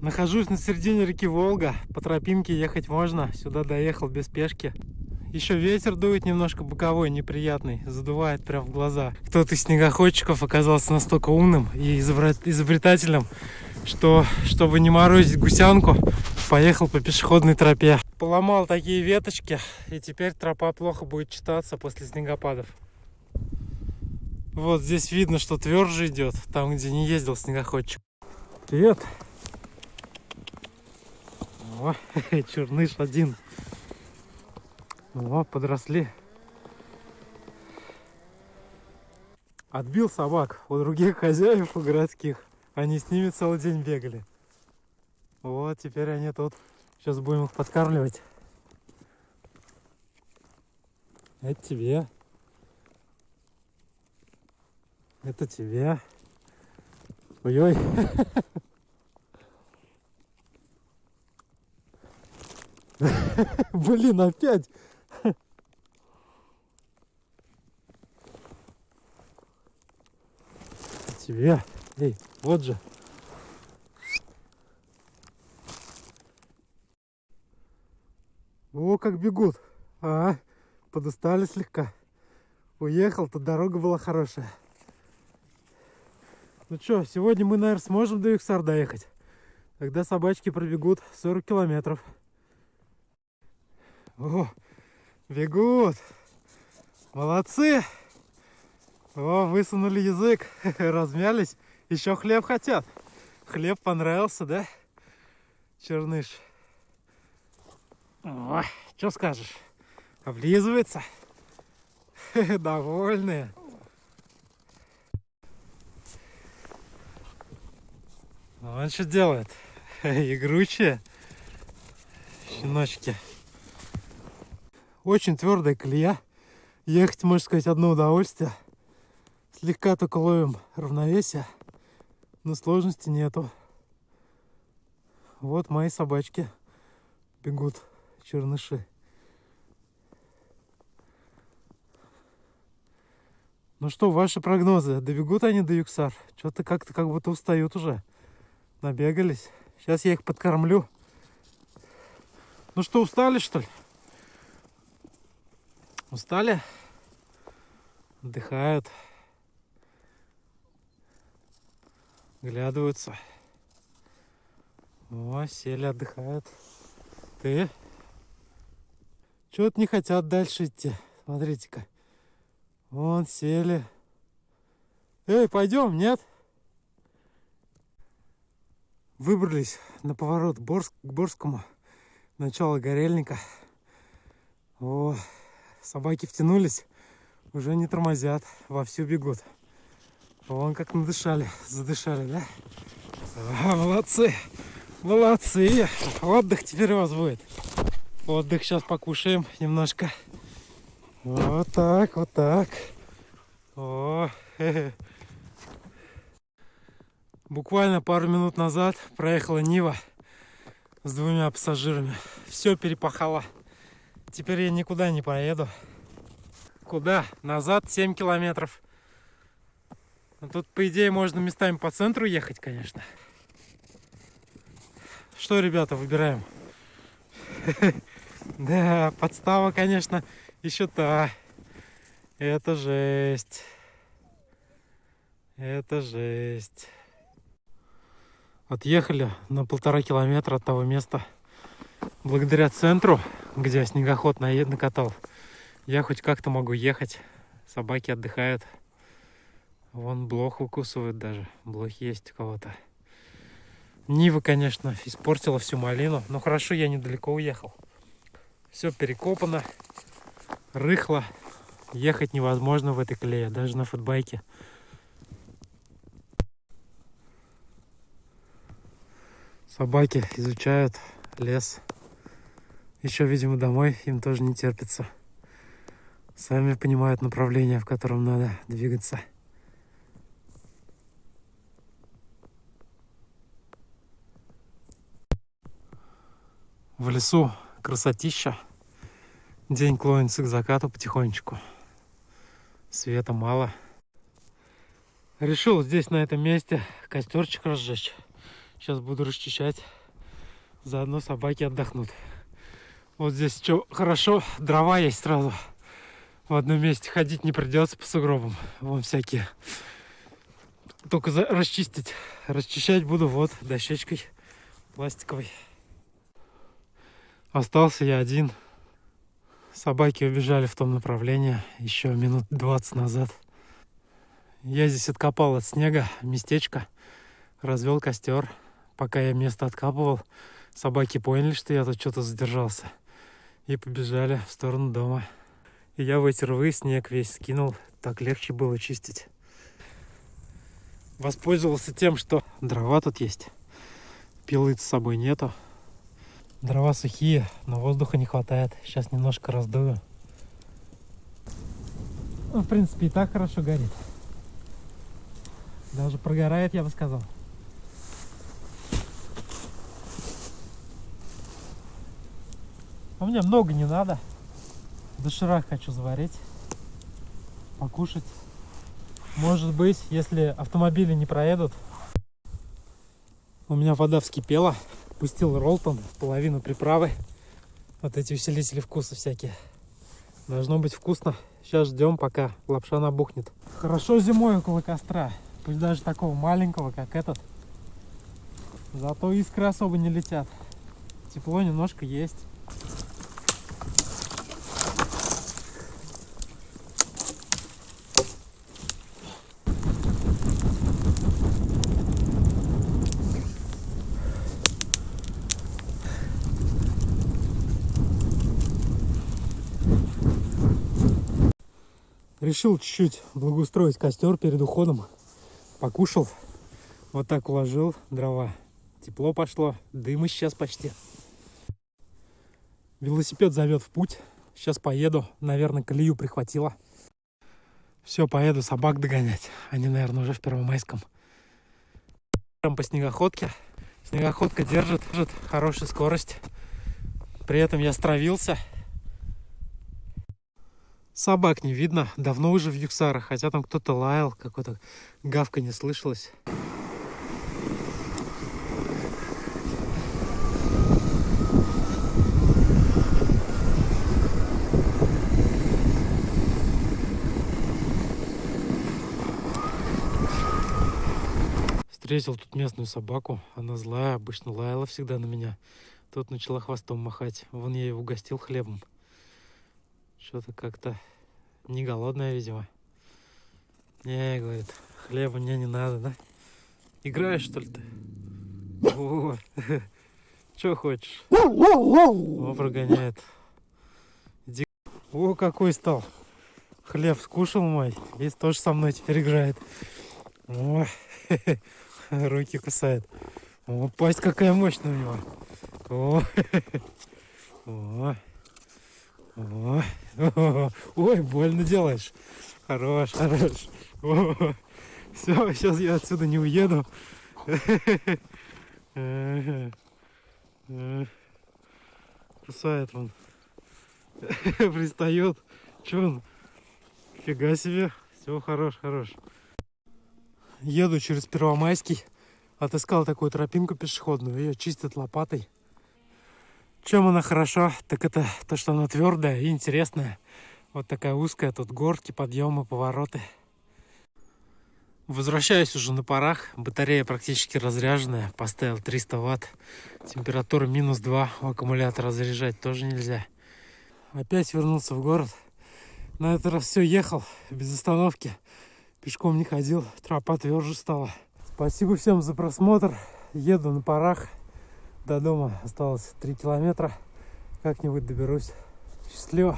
Нахожусь на середине реки Волга. По тропинке ехать можно. Сюда доехал без спешки. Еще ветер дует немножко боковой, неприятный. Задувает прям в глаза. Кто-то из снегоходчиков оказался настолько умным и изобретательным, что, чтобы не морозить гусянку, поехал по пешеходной тропе. Поломал такие веточки, и теперь тропа плохо будет читаться после снегопадов. Вот здесь видно, что тверже идет, там, где не ездил снегоходчик. Привет! О, черныш один. О, подросли. Отбил собак у других хозяев, у городских. Они с ними целый день бегали. Вот, теперь они тут. Сейчас будем их подкармливать. Это тебе. Это тебе. Ой-ой. Блин, опять. Тебе. Эй, вот же. О, как бегут. Подустали слегка. Уехал, тут дорога была хорошая. Ну что, сегодня мы, наверное, сможем до Юксар доехать. Когда собачки пробегут 40 километров. О, бегут. Молодцы. О, высунули язык, размялись. Еще хлеб хотят. Хлеб понравился, да, черныш? О, что скажешь? Облизывается. Довольные. Он что делает? Игручие щеночки. Очень твердая колея. Ехать, можно сказать, одно удовольствие. Слегка только ловим равновесие, но сложности нету. Вот мои собачки бегут, черныши. Ну что, ваши прогнозы? Добегут они до Юксар? Что-то как-то как будто устают уже. Набегались. Сейчас я их подкормлю. Ну что, устали, что ли? Устали? Отдыхают. Глядываются. О, сели, отдыхают. Ты? Чего-то не хотят дальше идти. Смотрите-ка. Вон, сели. Эй, пойдем, нет? Выбрались на поворот к Борскому. Начало Горельника. О, собаки втянулись. Уже не тормозят. Вовсю бегут. Вон как надышали. Задышали, да? Молодцы. Молодцы. Отдых теперь у вас будет. Отдых. Сейчас покушаем немножко. Вот так, вот так. О, буквально пару минут назад проехала Нива с 2 пассажирами. Все перепахало. Теперь я никуда не поеду. Куда? Назад 7 километров. Но тут, по идее, можно местами по центру ехать, конечно. Что, ребята, выбираем? Да, подстава, конечно, еще та. Это жесть. Это жесть. Отъехали на 1,5 километра от того места. Благодаря центру, где снегоход накатал, я хоть как-то могу ехать. Собаки отдыхают. Вон блох выкусывают даже. Блохи есть у кого-то. Нива, конечно, испортила всю малину. Но хорошо, я недалеко уехал. Все перекопано. Рыхло. Ехать невозможно в этой колее. Даже на футбайке. Собаки изучают лес. Еще, видимо, домой им тоже не терпится. Сами понимают направление, в котором надо двигаться. В лесу красотища. День клонится к закату потихонечку. Света мало. Решил здесь, на этом месте, костерчик разжечь. Сейчас буду расчищать. Заодно собаки отдохнут. Вот здесь что хорошо, дрова есть сразу. В одном месте ходить не придется по сугробам. Вон всякие. Только расчистить. Расчищать буду вот дощечкой пластиковой. Остался я один. Собаки убежали в том направлении еще минут 20 назад. Я здесь откопал от снега местечко, развел костер. Пока я место откапывал, собаки поняли, что я тут что-то задержался, и побежали в сторону дома. И я в эти рвы снег весь скинул, так легче было чистить. Воспользовался тем, что дрова тут есть. Пилы с собой нету. Дрова сухие, но воздуха не хватает. Сейчас немножко раздую. Ну, в принципе, и так хорошо горит. Даже прогорает, я бы сказал. А мне много не надо. Доширак хочу заварить, покушать. Может быть, если автомобили не проедут. У меня вода вскипела. Пустил Ролтон, половину приправы. Вот эти усилители вкуса всякие. Должно быть вкусно. Сейчас ждем, пока лапша набухнет. Хорошо зимой около костра. Пусть даже такого маленького, как этот. Зато искры особо не летят. Тепло немножко есть. Решил чуть-чуть благоустроить костер перед уходом. Покушал. Вот так уложил дрова. Тепло пошло. Дыма сейчас почти. Велосипед зовет в путь. Сейчас поеду. Наверное, колею прихватило. Все, поеду собак догонять. Они, наверное, уже в Первомайском. По снегоходке. Снегоходка держит хорошую скорость. При этом я стравился. Собак не видно, давно уже в Юксарах, хотя там кто-то лаял, какой-то гавка не слышалось. Встретил тут местную собаку, она злая, обычно лаяла всегда на меня. Тут начала хвостом махать, вон я его угостил хлебом. Что-то как-то не голодная, видимо. Не, говорит, хлеба мне не надо, да? Играешь, что ли, ты? О, что хочешь? О, прогоняет. Иди. О, какой стал. Хлеб скушал мой и тоже со мной теперь играет. О, руки кусает. О, пасть какая мощная у него. О, о. О, ой, больно делаешь. Хорош, хорош. Все, сейчас я отсюда не уеду. Кусает он. Пристает. Че он? Фига себе. Все, хорош, хорош. Еду через Первомайский. Отыскал такую тропинку пешеходную. Ее чистят лопатой. Чем она хороша, так это то, что она твердая и интересная. Вот такая узкая, тут горки, подъемы, повороты. Возвращаюсь уже на парах. Батарея практически разряженная. Поставил 300 ватт. Температура -2. У аккумулятора заряжать тоже нельзя. Опять вернулся в город. На этот раз все, ехал без остановки. Пешком не ходил. Тропа тверже стала. Спасибо всем за просмотр. Еду на парах. До дома осталось 3 километра. Как-нибудь доберусь. Счастливо.